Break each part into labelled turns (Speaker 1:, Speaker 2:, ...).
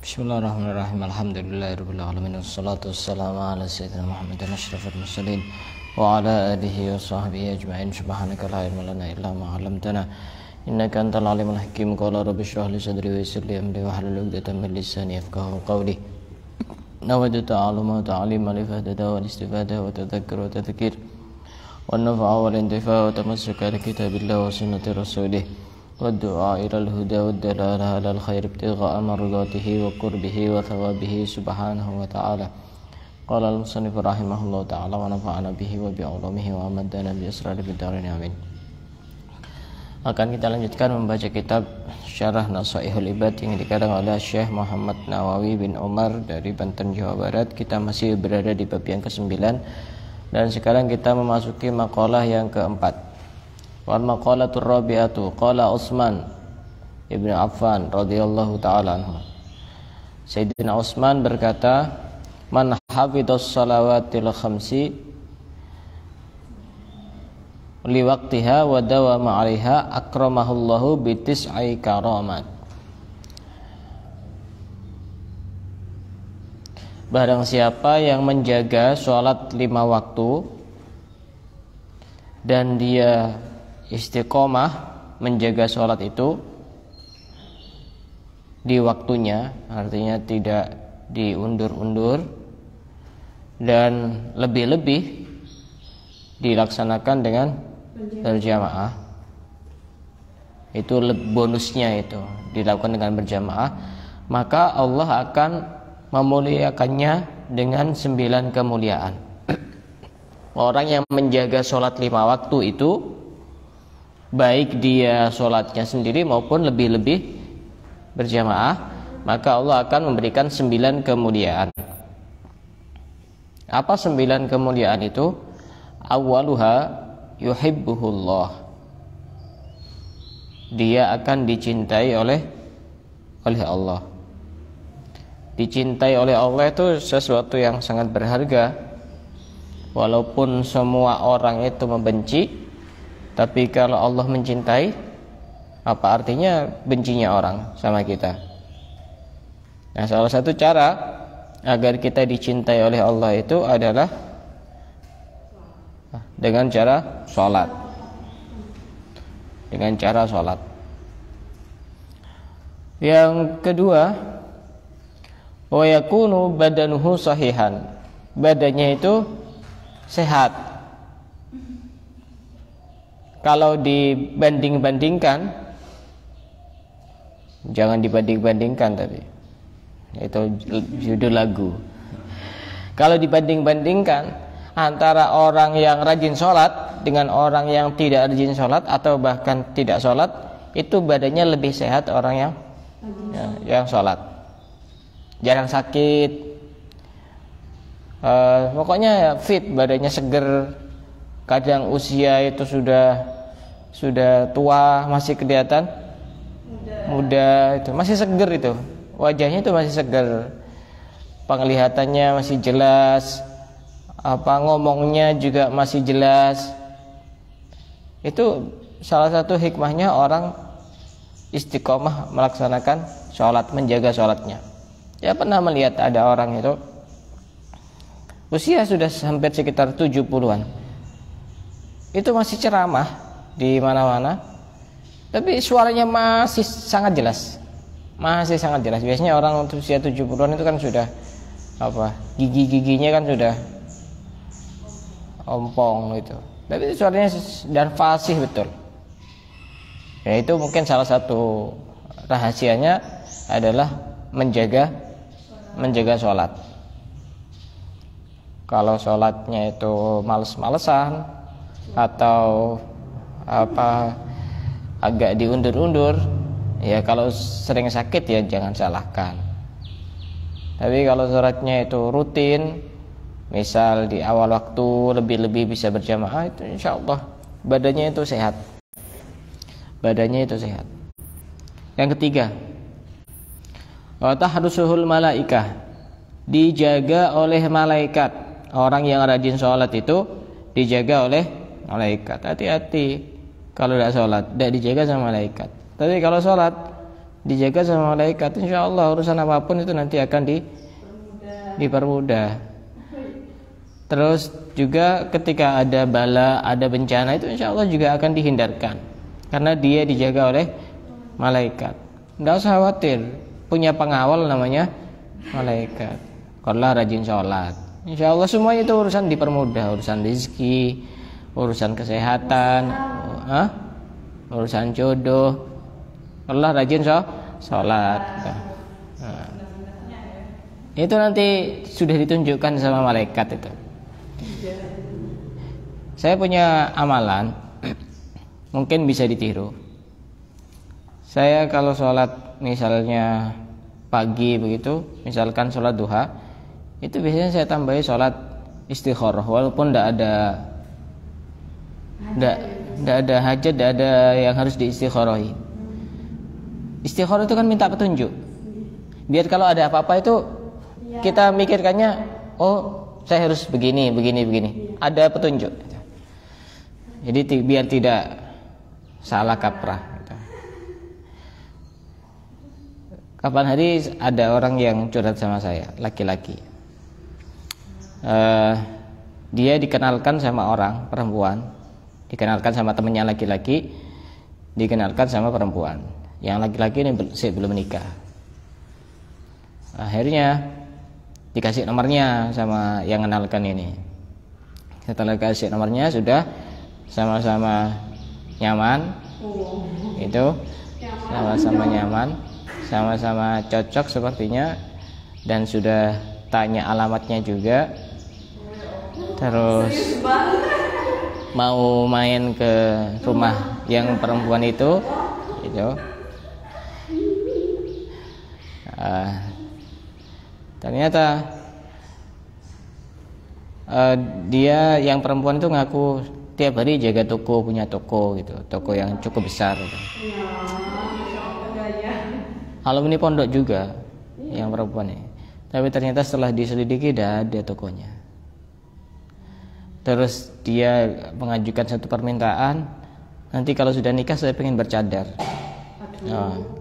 Speaker 1: Bismillahirrahmanirrahim. Alhamdulillahirabbil alamin wassalatu wassalamu ala sayyidina Muhammadin asyrafil mursalin wa ala alihi wa sahbihi ajma'in. Subhanaka la ilma lana illa ma 'allamtana innaka antal alimul hakim. Qala rabbi shrah li sadri wa yassir li amri wahlul 'uqdatam min lisani yafqahu qawli. Nawaitu ta'alluma wa ta'lima li fahdada wal istifada wa tadhakkura wa tadhkir wan nafa'a wal intifa'a wa tamassuka bi kitabillah wa sunnati rasulih والدعاء إلى الهدى والدلالة على الخير ابتغاء مرضاته وقربه وثوابه سبحانه وتعالى. قال المصنف رحمه الله تعالى ونفعنا به وبعلومه وأمدنا بأسراره في الدارين آمين. Akan kita lanjutkan membaca kitab Syarah Nasaihul Ibad yang dikarang oleh Syekh Muhammad Nawawi bin Umar dari Banten, Jawa Barat. Kita masih berada di bab yang ke-9 dan sekarang kita memasuki maqalah yang keempat. Wal maqalatur rabi'atu qala Utsman Ibnu Affan radhiyallahu taala anhu. Sayyidina Utsman berkata, "Man hafidhas salawatil khamsi li waqtiha wa dawama 'alaiha akramahullahu bi tis'i karamat." Barang siapa yang menjaga sholat 5 waktu dan dia istiqomah menjaga sholat itu di waktunya, artinya tidak diundur-undur dan lebih-lebih dilaksanakan dengan berjamaah, itu bonusnya itu dilakukan dengan berjamaah, maka Allah akan memuliakannya dengan 9 kemuliaan. Orang yang menjaga sholat 5 waktu itu, baik dia sholatnya sendiri maupun lebih-lebih berjamaah, maka Allah akan memberikan 9 kemuliaan. Apa 9 kemuliaan itu? Awwaluha yuhibbuhullah, dia akan dicintai oleh Allah. Dicintai oleh Allah itu sesuatu yang sangat berharga. Walaupun semua orang itu membenci, tapi kalau Allah mencintai, apa artinya bencinya orang sama kita? Nah, salah satu cara agar kita dicintai oleh Allah itu adalah dengan cara sholat. Dengan cara sholat. Yang kedua, wa yakunu badanuhu sahihan, badannya itu sehat. Kalau dibanding-bandingkan, jangan dibanding-bandingkan, tapi itu judul lagu. Kalau dibanding-bandingkan antara orang yang rajin sholat dengan orang yang tidak rajin sholat atau bahkan tidak sholat, itu badannya lebih sehat orang yang sholat. Jarang sakit, pokoknya fit, badannya seger. Kadang usia itu sudah tua masih kelihatan muda, itu masih seger, itu wajahnya itu masih seger, penglihatannya masih jelas, ngomongnya juga masih jelas. Itu salah satu hikmahnya orang istiqomah melaksanakan sholat, menjaga sholatnya. Ya, pernah melihat ada orang itu usia sudah hampir sekitar 70-an, itu masih ceramah di mana-mana, tapi suaranya masih sangat jelas. Biasanya orang usia 70-an itu kan sudah gigi-giginya kan sudah ompong gitu, tapi suaranya dan fasih betul. Ya, itu mungkin salah satu rahasianya adalah menjaga sholat. Kalau sholatnya itu males-malesan atau agak diundur-undur, ya kalau sering sakit ya jangan salahkan. Tapi kalau sholatnya itu rutin, misal di awal waktu lebih-lebih bisa berjamaah, itu insya Allah badannya itu sehat. Yang ketiga, wa tahrusuhul malaikah, dijaga oleh malaikat. Orang yang rajin sholat itu dijaga oleh malaikat. Hati-hati kalau tidak sholat, tidak dijaga sama malaikat. Tapi kalau sholat, dijaga sama malaikat, insya Allah urusan apapun itu nanti akan dipermudah. Terus juga ketika ada bala, ada bencana itu insya Allah juga akan dihindarkan, karena dia dijaga oleh malaikat. Tidak usah khawatir, punya pengawal namanya malaikat. Kalau rajin sholat, insya Allah semuanya itu urusan dipermudah, urusan rezeki, urusan kesehatan, urusan jodoh. Allah rajin sholat. Nah, itu nanti sudah ditunjukkan sama malaikat itu. Saya punya amalan, mungkin bisa ditiru. Saya kalau sholat misalnya pagi begitu, misalkan sholat duha, itu biasanya saya tambahi sholat istikharah, walaupun tidak ada hajat, tidak ada yang harus diistikharahi. Istikharah itu kan minta petunjuk, biar kalau ada apa-apa itu kita mikirkannya, oh saya harus begini, ada petunjuk. Jadi biar tidak salah kaprah. Kapan hari ada orang yang curhat sama saya, laki-laki. Dia dikenalkan sama orang perempuan, dikenalkan sama temannya laki-laki, dikenalkan sama perempuan. Yang laki-laki ini belum menikah. Akhirnya dikasih nomornya sama yang kenalkan ini. Setelah dikasih nomornya sudah sama-sama nyaman, itu sama-sama nyaman, sama-sama cocok sepertinya, dan sudah tanya alamatnya juga. Terus mau main ke rumah yang perempuan itu. Ternyata dia yang perempuan itu ngaku tiap hari jaga toko, punya toko gitu, toko yang cukup besar gitu. Alumni pondok juga yang perempuan ini. Tapi ternyata setelah diselidiki tidak ada tokonya. Terus dia mengajukan satu permintaan, nanti kalau sudah nikah saya pengen bercadar.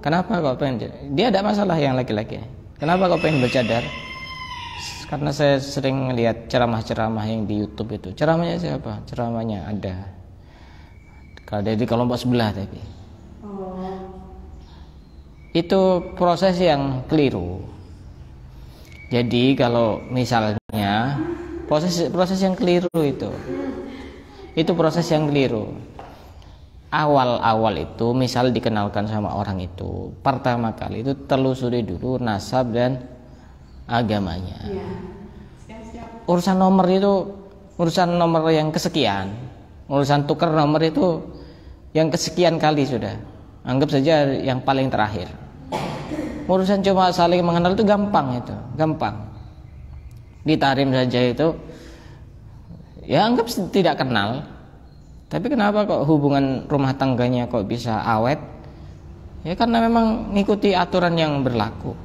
Speaker 1: Kenapa kok pengen? Dia ada masalah yang laki-laki. Kenapa kok pengen bercadar? Karena saya sering melihat ceramah-ceramah yang di YouTube itu. Ceramahnya siapa? Ceramahnya ada. Kalau dari kelompok sebelah tapi. Itu proses yang keliru. Jadi kalau misalnya proses yang keliru itu proses yang keliru. Awal-awal itu misal dikenalkan sama orang itu, pertama kali itu telusuri dulu nasab dan agamanya. Urusan nomor itu urusan nomor yang kesekian, urusan tukar nomor itu yang kesekian kali sudah. Anggap saja yang paling terakhir. Urusan cuma saling mengenal itu gampang, ditarim saja itu, ya anggap tidak kenal. Tapi kenapa kok hubungan rumah tangganya kok bisa awet? Ya karena memang ngikuti aturan yang berlaku.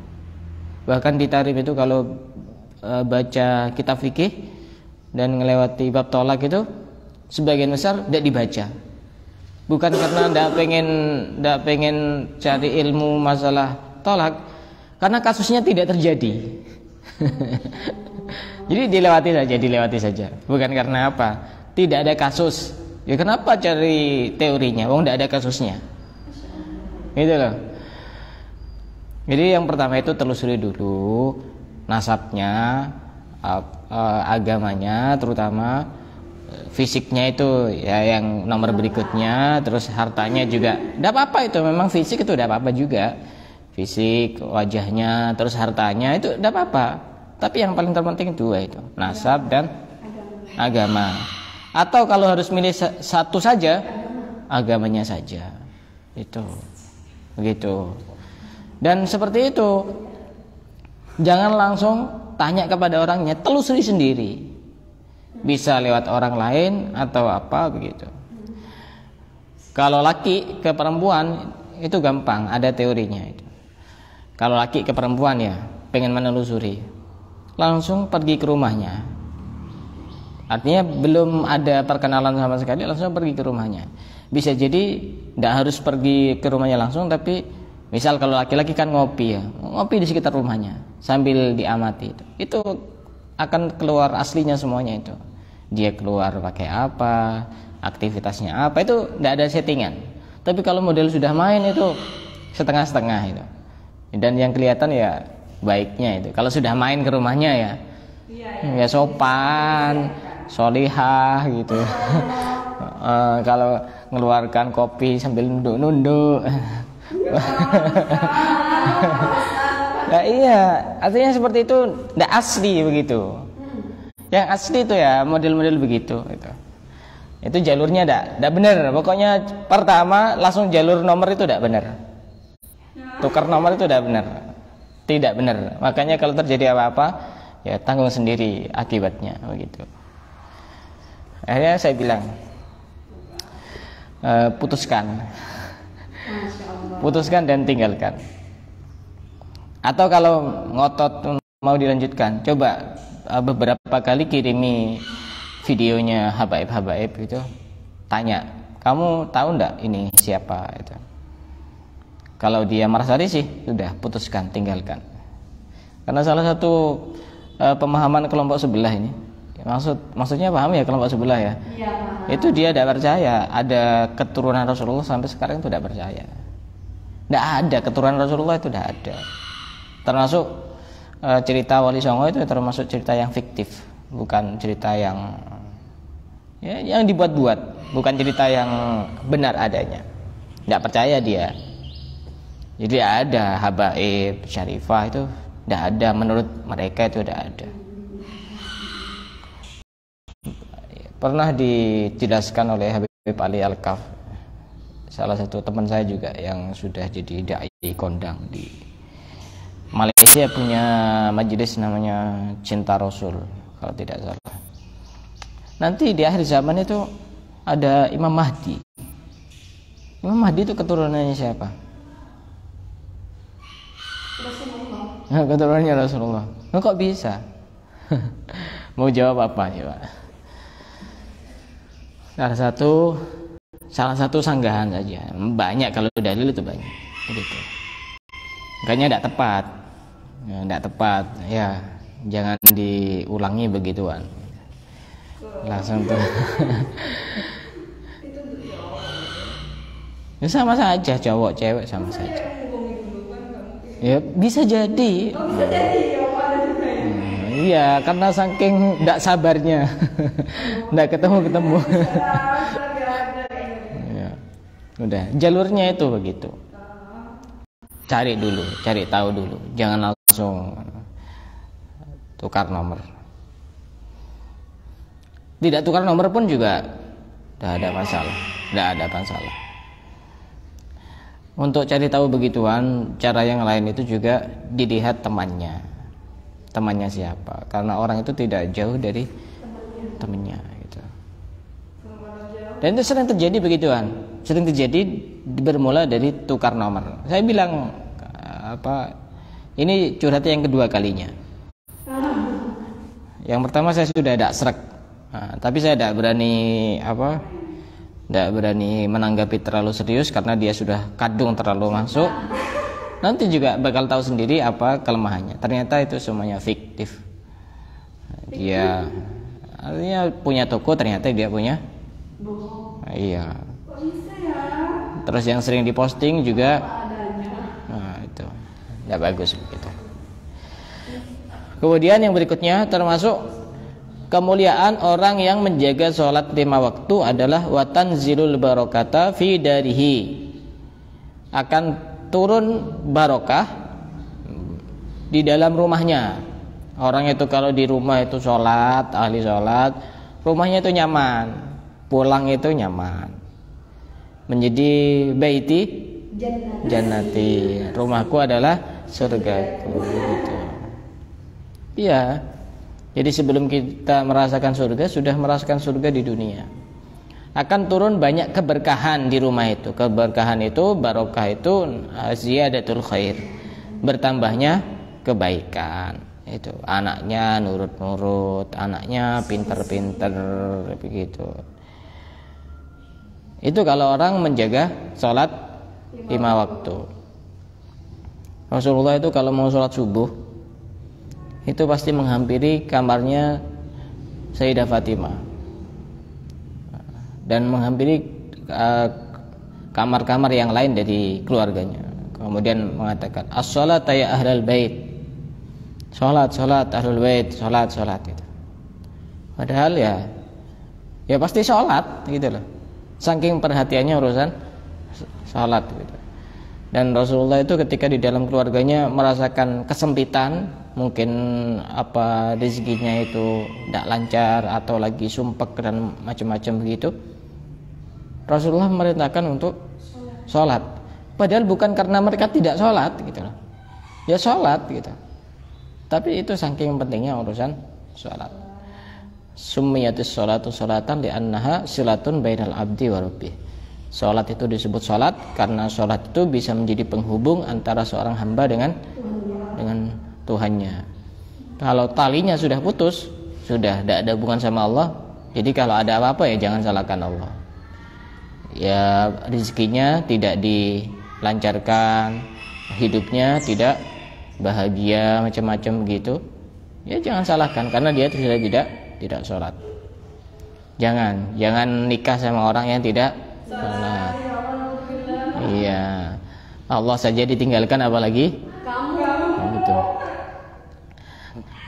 Speaker 1: Bahkan di tarif itu kalau baca kitab fikih dan melewati bab tolak itu sebagian besar tidak dibaca. Bukan karena tidak pengen cari ilmu masalah tolak, karena kasusnya tidak terjadi. Jadi dilewati saja. Bukan karena apa? Tidak ada kasus. Ya kenapa cari teorinya? Wong tidak ada kasusnya. Gitu loh. Jadi yang pertama itu telusuri dulu nasabnya, agamanya, terutama fisiknya itu ya yang nomor berikutnya, terus hartanya juga. Tidak apa-apa itu, memang fisik itu tidak apa-apa juga. Fisik, wajahnya, terus hartanya itu tidak apa-apa. Tapi yang paling terpenting dua itu, nasab dan agama. Atau kalau harus milih satu saja, agamanya saja. Itu begitu. Dan seperti itu, jangan langsung tanya kepada orangnya, telusuri sendiri. Bisa lewat orang lain atau apa begitu. Kalau laki ke perempuan itu gampang, ada teorinya itu. Kalau laki ke perempuan ya pengen menelusuri, langsung pergi ke rumahnya. Artinya belum ada perkenalan sama sekali, langsung pergi ke rumahnya. Bisa jadi tidak harus pergi ke rumahnya langsung, tapi Misal kalau laki-laki kan ngopi ya, ngopi di sekitar rumahnya sambil diamati itu akan keluar aslinya semuanya itu. Dia keluar pakai apa, aktivitasnya apa, itu tidak ada settingan. Tapi kalau model sudah main itu setengah-setengah itu. Dan yang kelihatan ya baiknya itu. Kalau sudah main ke rumahnya ya, ya sopan, solihah gitu. Kalau ngeluarkan kopi sambil nunduk-nunduk. Nah, iya, artinya seperti itu tidak asli begitu. Yang asli itu ya model-model begitu itu. Itu jalurnya tidak benar. Pokoknya pertama langsung jalur nomor itu tidak benar. Tukar nomor itu tidak benar. Tidak benar. Makanya kalau terjadi apa-apa ya tanggung sendiri akibatnya begitu. Akhirnya saya bilang putuskan dan tinggalkan. Atau kalau ngotot mau dilanjutkan, coba beberapa kali kirimi videonya habaib gitu, tanya, kamu tahu enggak ini siapa itu. Kalau dia merasa risih, sudah putuskan, tinggalkan. Karena salah satu pemahaman kelompok sebelah ini, maksudnya paham ya kelompok sebelah ya? Iya, paham. Itu dia tidak percaya ada keturunan Rasulullah, sampai sekarang itu tidak percaya. Tidak ada keturunan Rasulullah, itu tidak ada. Termasuk cerita Wali Songo itu termasuk cerita yang fiktif, bukan cerita yang dibuat-buat, bukan cerita yang benar adanya. Tidak percaya dia. Jadi ada habaib, syarifah itu tidak ada, menurut mereka itu tidak ada. Pernah dijelaskan oleh Habib Ali Al-Kaf, salah satu teman saya juga yang sudah jadi dai kondang di Malaysia, punya majelis namanya Cinta Rasul kalau tidak salah. Nanti di akhir zaman itu ada Imam Mahdi. Imam Mahdi itu keturunannya siapa? Rasulullah. Nah, keturunannya Rasulullah. Nah, kok bisa? Mau jawab apa ya, Pak? Salah satu sanggahan saja. Banyak, kalau dalil itu banyak. Begitu. Makanya tidak tepat. Ya, tidak tepat. Ya, jangan diulangi begituan. Langsung tuh. Ya, sama saja, cowok cewek sama saja. Ya bisa jadi. Iya, karena saking tidak sabarnya, tidak ketemu. Ya, udah jalurnya itu begitu. Cari dulu, cari tahu dulu, jangan langsung tukar nomor. Tidak tukar nomor pun juga tidak ada masalah. Untuk cari tahu begituan, cara yang lain itu juga dilihat temannya siapa, karena orang itu tidak jauh dari temannya gitu. Dan itu sering terjadi begituan, sering terjadi bermula dari tukar nomor. Saya bilang ini curhat yang kedua kalinya. Yang pertama saya sudah ada srek, tapi saya tidak berani menanggapi terlalu serius karena dia sudah kadung terlalu masuk. Nanti juga bakal tahu sendiri apa kelemahannya. Ternyata itu semuanya fiktif. Dia artinya punya toko, ternyata dia punya bohong. Iya. Kok bisa ya? Terus yang sering diposting juga itu tidak bagus begitu. Kemudian yang berikutnya termasuk kemuliaan orang yang menjaga sholat 5 waktu adalah watanzilul barokata fi darihi, akan turun barokah di dalam rumahnya. Orang itu kalau di rumah itu sholat, ahli sholat, rumahnya itu nyaman, pulang itu nyaman, menjadi baiti jannati, rumahku adalah surgaku gitu. Iya. Jadi sebelum kita merasakan surga, sudah merasakan surga di dunia. Akan turun banyak keberkahan di rumah itu. Keberkahan itu, barokah itu ziyadatul khair, bertambahnya kebaikan. Itu anaknya nurut-nurut, anaknya pinter-pinter begitu. Itu kalau orang menjaga sholat 5 waktu. Rasulullah itu kalau mau sholat subuh itu pasti menghampiri kamarnya Sayyidah Fatimah dan menghampiri kamar-kamar yang lain dari keluarganya. Kemudian mengatakan, as-salat ya ahlal bait, sholat ahlul bait, sholat gitu. Padahal ya pasti sholat gitu loh, saking perhatiannya urusan sholat gitu. Dan Rasulullah itu ketika di dalam keluarganya merasakan kesempitan, mungkin rezekinya itu tidak lancar atau lagi sumpek dan macam-macam begitu, Rasulullah memerintahkan untuk sholat. Padahal bukan karena mereka tidak sholat gitu loh, ya sholat gitu. Tapi itu saking pentingnya urusan sholat. Summiyatis sholatu sholatan li'annaha silatun bainal abdi wa rabbih. Sholat itu disebut sholat karena sholat itu bisa menjadi penghubung antara seorang hamba dengan Tuhannya. Kalau talinya sudah putus, sudah tidak ada hubungan sama Allah. Jadi kalau ada apa-apa ya jangan salahkan Allah. Ya rezekinya tidak dilancarkan, hidupnya tidak bahagia macam-macam begitu, ya jangan salahkan karena dia sudah tidak sholat. Jangan nikah sama orang yang tidak sholat. Iya, Allah saja ditinggalkan apalagi kamu. Gitu.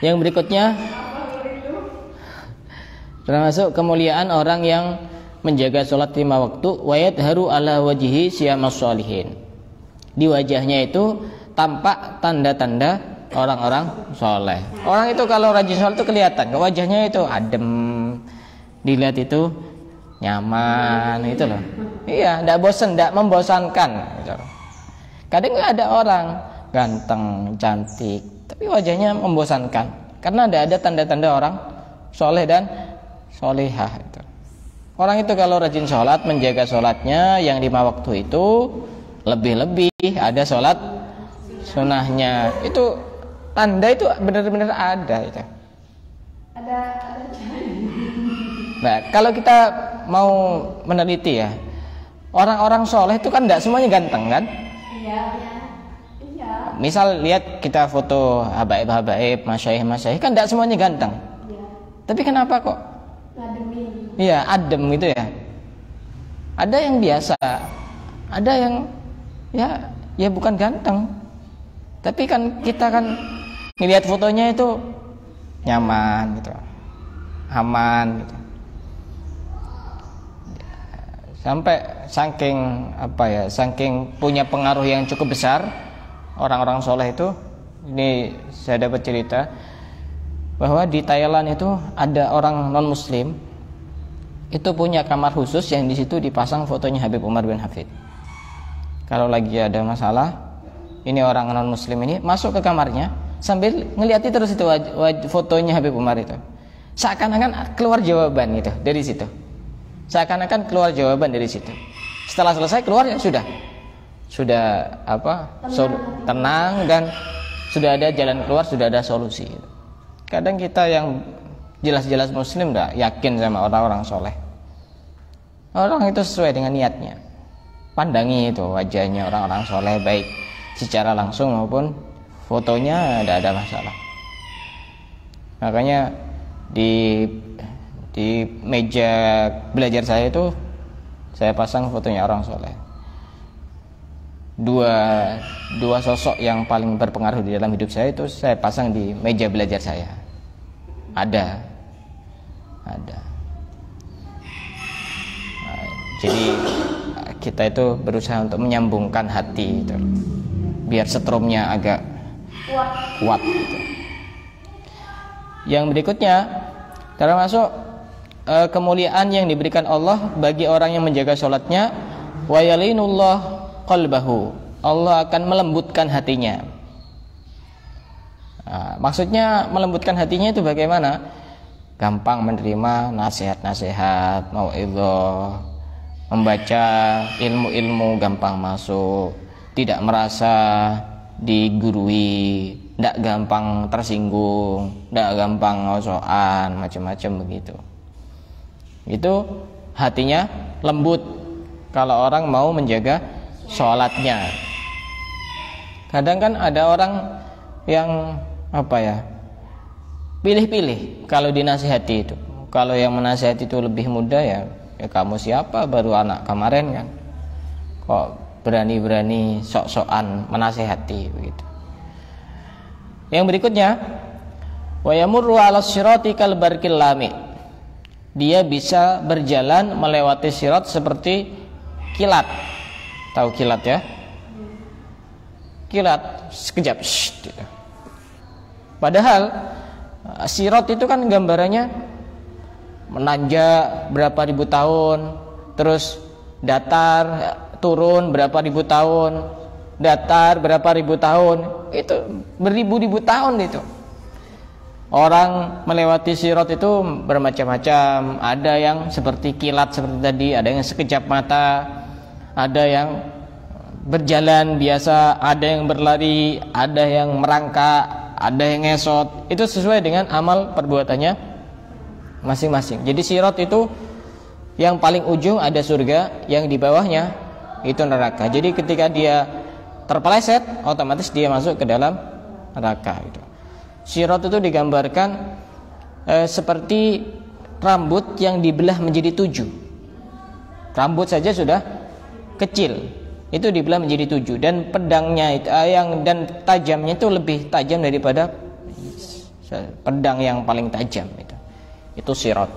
Speaker 1: Yang berikutnya termasuk kemuliaan orang yang menjaga sholat 5 waktu, wa yadharu ala wajhi siyamas sholihin. Di wajahnya itu tampak tanda-tanda orang-orang soleh. Orang itu kalau rajin sholat itu kelihatan, wajahnya itu adem, dilihat itu nyaman gitu loh. Iya, tidak bosan, tidak membosankan gitu. Kadang ada orang ganteng, cantik, tapi wajahnya membosankan karena tidak ada tanda-tanda orang soleh dan solehah itu. Orang itu kalau rajin sholat, menjaga sholatnya yang 5 waktu itu, lebih-lebih ada sholat sunahnya, itu tanda itu benar-benar ada itu. Ada. Nah, kalau kita mau meneliti ya, orang-orang soleh itu kan tidak semuanya ganteng kan? Iya. Misal lihat kita foto habaib, masyaikh kan tidak semuanya ganteng. Iya. Tapi kenapa kok? Ademin. Iya, adem gitu ya. Ada yang biasa, ada yang ya bukan ganteng. Tapi kan kita kan ngelihat fotonya itu nyaman gitu, aman gitu. Sampai saking punya pengaruh yang cukup besar orang-orang soleh itu. Ini saya dapat cerita bahwa di Thailand itu ada orang non muslim itu punya kamar khusus yang di situ dipasang fotonya Habib Umar bin Hafid. Kalau lagi ada masalah, ini orang non muslim ini masuk ke kamarnya sambil ngeliati terus itu fotonya Habib Umar itu. Seakan-akan keluar jawaban gitu dari situ. Seakan-akan keluar jawaban dari situ. Setelah selesai keluar ya sudah tenang dan sudah ada jalan keluar, sudah ada solusi. Kadang kita yang jelas-jelas muslim tidak yakin sama orang-orang soleh. Orang itu sesuai dengan niatnya. Pandangi itu wajahnya orang-orang soleh baik secara langsung maupun fotonya, tidak ada masalah. Makanya di meja belajar saya itu saya pasang fotonya orang soleh. Dua sosok yang paling berpengaruh di dalam hidup saya itu saya pasang di meja belajar saya. Ada. Nah, jadi kita itu berusaha untuk menyambungkan hati itu, biar setrumnya agak kuat gitu. Yang berikutnya termasuk kemuliaan yang diberikan Allah bagi orang yang menjaga sholatnya, wa yalinullah qalbahu, Allah akan melembutkan hatinya. Nah, maksudnya melembutkan hatinya itu bagaimana? Gampang menerima nasihat-nasihat, mau'idhah, membaca ilmu-ilmu gampang masuk, tidak merasa digurui, tidak gampang tersinggung, tidak gampang ngosokan, macam-macam begitu. Itu hatinya lembut kalau orang mau menjaga sholatnya. Kadang kan ada orang yang pilih-pilih kalau dinasihati itu. Kalau yang menasihati itu lebih muda ya kamu siapa, baru anak kemarin kan, kok berani-berani sok-sokan menasihati begitu. Yang berikutnya, wa yamurru 'alas sirati kal barqil lami. Dia bisa berjalan melewati sirat seperti kilat. Tahu kilat ya? Kilat sekejap. Gitu. Padahal sirat itu kan gambarannya menanjak berapa ribu tahun, terus datar turun berapa ribu tahun, datar berapa ribu tahun, itu beribu-ribu tahun itu. Orang melewati sirat itu bermacam-macam. Ada yang seperti kilat seperti tadi, ada yang sekejap mata, ada yang berjalan biasa, ada yang berlari, ada yang merangkak, ada yang ngesot. Itu sesuai dengan amal perbuatannya masing-masing. Jadi sirat itu yang paling ujung ada surga, yang di bawahnya itu neraka. Jadi ketika dia terpeleset, otomatis dia masuk ke dalam neraka itu. Sirat itu digambarkan seperti rambut yang dibelah menjadi 7. Rambut saja sudah kecil, itu dibelah menjadi 7, dan pedangnya itu dan tajamnya itu lebih tajam daripada pedang yang paling tajam itu. Itu sirat.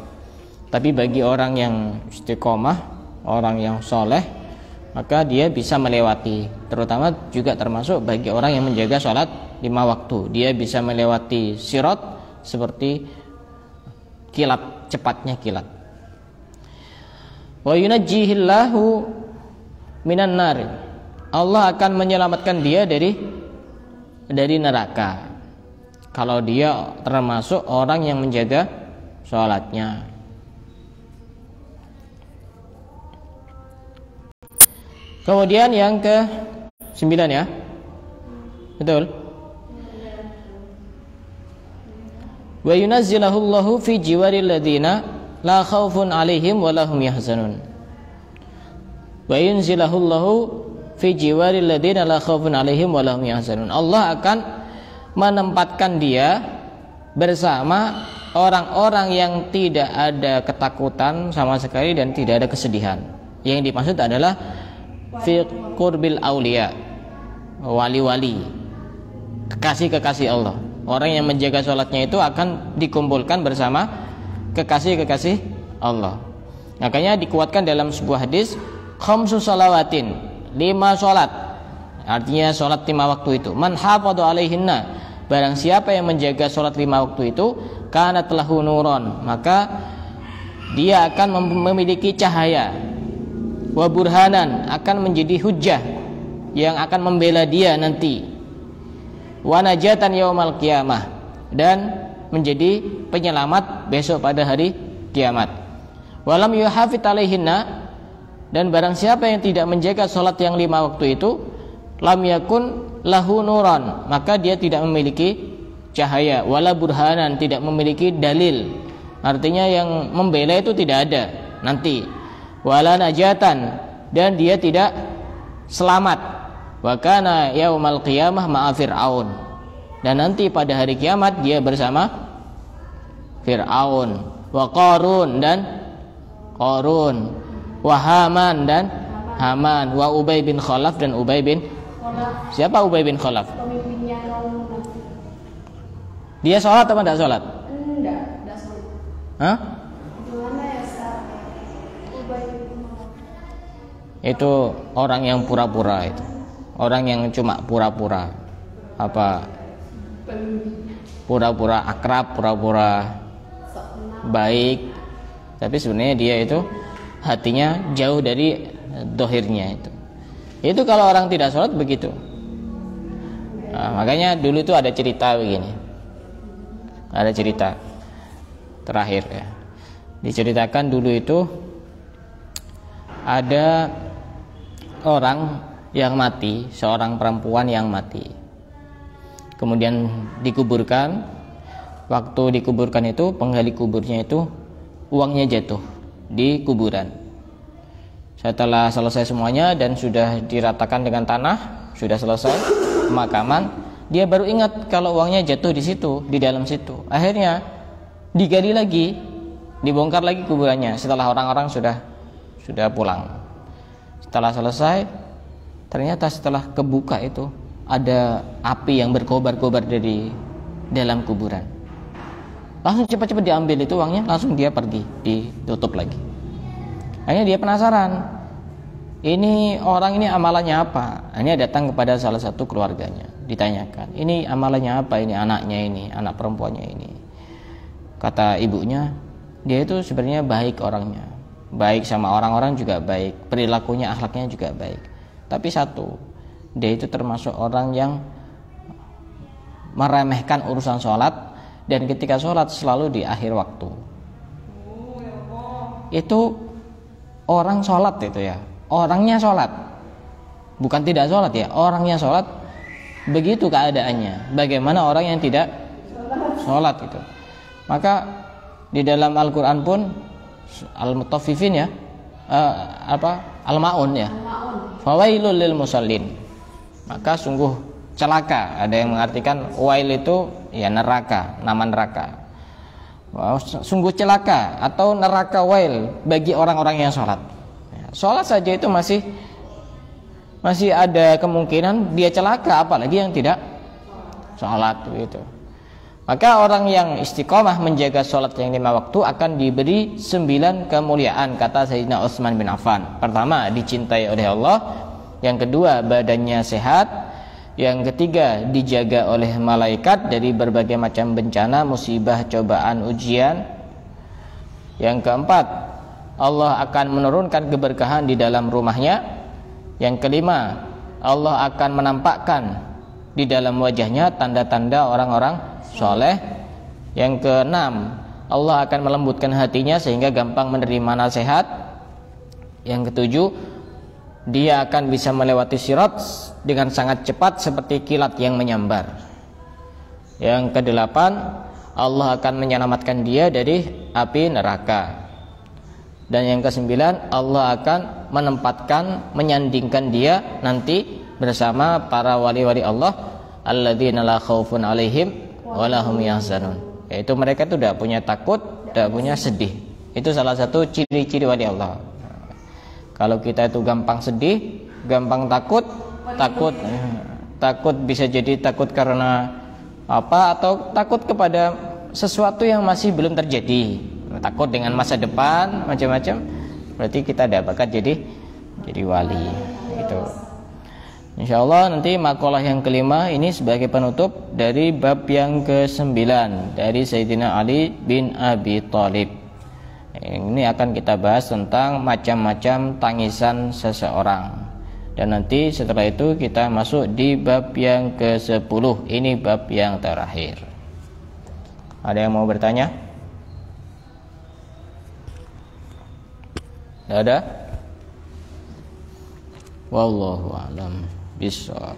Speaker 1: Tapi bagi orang yang istiqomah, orang yang soleh, maka dia bisa melewati. Terutama juga termasuk bagi orang yang menjaga sholat 5 waktu. Dia bisa melewati sirat seperti kilat, cepatnya kilat. Wa yunajjihillahu minan nar. Allah akan menyelamatkan dia dari neraka kalau dia termasuk orang yang menjaga sholatnya. Kemudian yang ke-9 ya. Betul. Wa yunazzilahullahu fi jiwaril ladzina la khaufun 'alaihim wa lahum yahzanun. Wa yunzilahullahu fi jiwaril ladzina la khaufun 'alaihim wa lahum yahzanun. Allah akan menempatkan dia bersama orang-orang yang tidak ada ketakutan sama sekali dan tidak ada kesedihan. Yang dimaksud adalah fi qurbil auliya, wali-wali, kekasih-kekasih Allah. Orang yang menjaga sholatnya itu akan dikumpulkan bersama kekasih-kekasih Allah. Makanya dikuatkan dalam sebuah hadis, khamsu shalawatin, 5 sholat, artinya sholat 5 waktu itu. Man hafadhu alaihinna, barang siapa yang menjaga sholat 5 waktu itu, kanat lahu nuron, maka dia akan memiliki cahaya. Wa burhanan, akan menjadi hujjah yang akan membela dia nanti. Wa najatan yaumal qiyamah, dan menjadi penyelamat besok pada hari kiamat. Walam yuhafid alaihinna, dan barang siapa yang tidak menjaga sholat yang 5 waktu itu, lam yakun lahu nuran, maka dia tidak memiliki cahaya. Wala burhanan, tidak memiliki dalil, artinya yang membela itu tidak ada nanti. Wala najatan, dan dia tidak selamat. Wa kana yaumal qiyamah ma'a Fir'aun, dan nanti pada hari kiamat dia bersama Fir'aun, wa Qarun, dan Qarun, wa Haman, dan Haman, wa Ubay bin Khalaf, dan Ubay bin siapa Ubay bin Khalaf? Dia sholat atau tidak sholat? Enggak sholat. Hah? Itu orang yang pura-pura itu. Orang yang cuma pura-pura, pura-pura akrab, pura-pura baik, tapi sebenarnya dia itu hatinya jauh dari dohirnya itu. Itu kalau orang tidak sholat begitu. Nah, makanya dulu itu ada cerita begini, ada cerita terakhir ya, diceritakan dulu itu ada orang yang mati, seorang perempuan yang mati, kemudian dikuburkan. Waktu dikuburkan itu, penggali kuburnya itu uangnya jatuh di kuburan. Setelah selesai semuanya dan sudah diratakan dengan tanah, sudah selesai, pemakaman, dia baru ingat kalau uangnya jatuh di situ, di dalam situ. Akhirnya digali lagi, dibongkar lagi kuburannya setelah orang-orang sudah pulang. Setelah selesai, ternyata setelah kebuka itu ada api yang berkobar-kobar dari dalam kuburan. Langsung cepat-cepat diambil itu uangnya, langsung dia pergi, ditutup lagi. Akhirnya dia penasaran, ini orang ini amalannya apa? Akhirnya datang kepada salah satu keluarganya, ditanyakan, ini amalannya apa, ini anaknya ini, anak perempuannya ini. Kata ibunya, dia itu sebenarnya baik orangnya, baik sama orang-orang juga baik, perilakunya, akhlaknya juga baik. Tapi satu, dia itu termasuk orang yang meremehkan urusan sholat, dan ketika sholat selalu di akhir waktu. Itu orang sholat itu ya, orangnya sholat, bukan tidak sholat ya, orangnya sholat, begitu keadaannya. Bagaimana orang yang tidak sholat itu? Maka di dalam Al-Quran pun Al-Mutaffifin ya, Al-Ma'un ya, fawailul lil musallin, maka sungguh celaka. Ada yang mengartikan wail itu ya neraka, nama neraka. Sungguh celaka atau neraka wail bagi orang-orang yang sholat. Sholat saja itu masih ada kemungkinan dia celaka, apalagi yang tidak sholat begitu. Maka orang yang istiqomah menjaga sholat yang 5 waktu akan diberi 9 kemuliaan, kata Sayyidina Utsman bin Affan. Pertama, dicintai oleh Allah. Yang kedua, badannya sehat. Yang ketiga, dijaga oleh malaikat dari berbagai macam bencana, musibah, cobaan, ujian. Yang keempat, Allah akan menurunkan keberkahan di dalam rumahnya. Yang kelima, Allah akan menampakkan di dalam wajahnya tanda-tanda orang-orang soleh. Yang keenam, Allah akan melembutkan hatinya sehingga gampang menerima nasihat. Yang ketujuh, dia akan bisa melewati sirat dengan sangat cepat seperti kilat yang menyambar. Yang kedelapan, Allah akan menyelamatkan dia dari api neraka. Dan yang kesembilan, Allah akan menempatkan, menyandingkan dia nanti bersama para wali-wali Allah, alladzina la khaufun alaihim wa lahum yahzanun. Yaitu mereka itu tidak punya takut, tidak punya sedih. Itu salah satu ciri-ciri wali Allah. Kalau kita itu gampang sedih, gampang takut bisa jadi takut karena apa, atau takut kepada sesuatu yang masih belum terjadi, takut dengan masa depan, macam-macam. Berarti kita tidak bakat jadi wali. Gitu. Insyaallah nanti makalah yang kelima ini sebagai penutup dari bab yang ke-9 dari Sayyidina Ali bin Abi Thalib. Ini akan kita bahas tentang macam-macam tangisan seseorang. Dan nanti setelah itu kita masuk di bab yang ke-10. Ini bab yang terakhir. Ada yang mau bertanya? Tidak ada? Wallahu a'lam bishawab.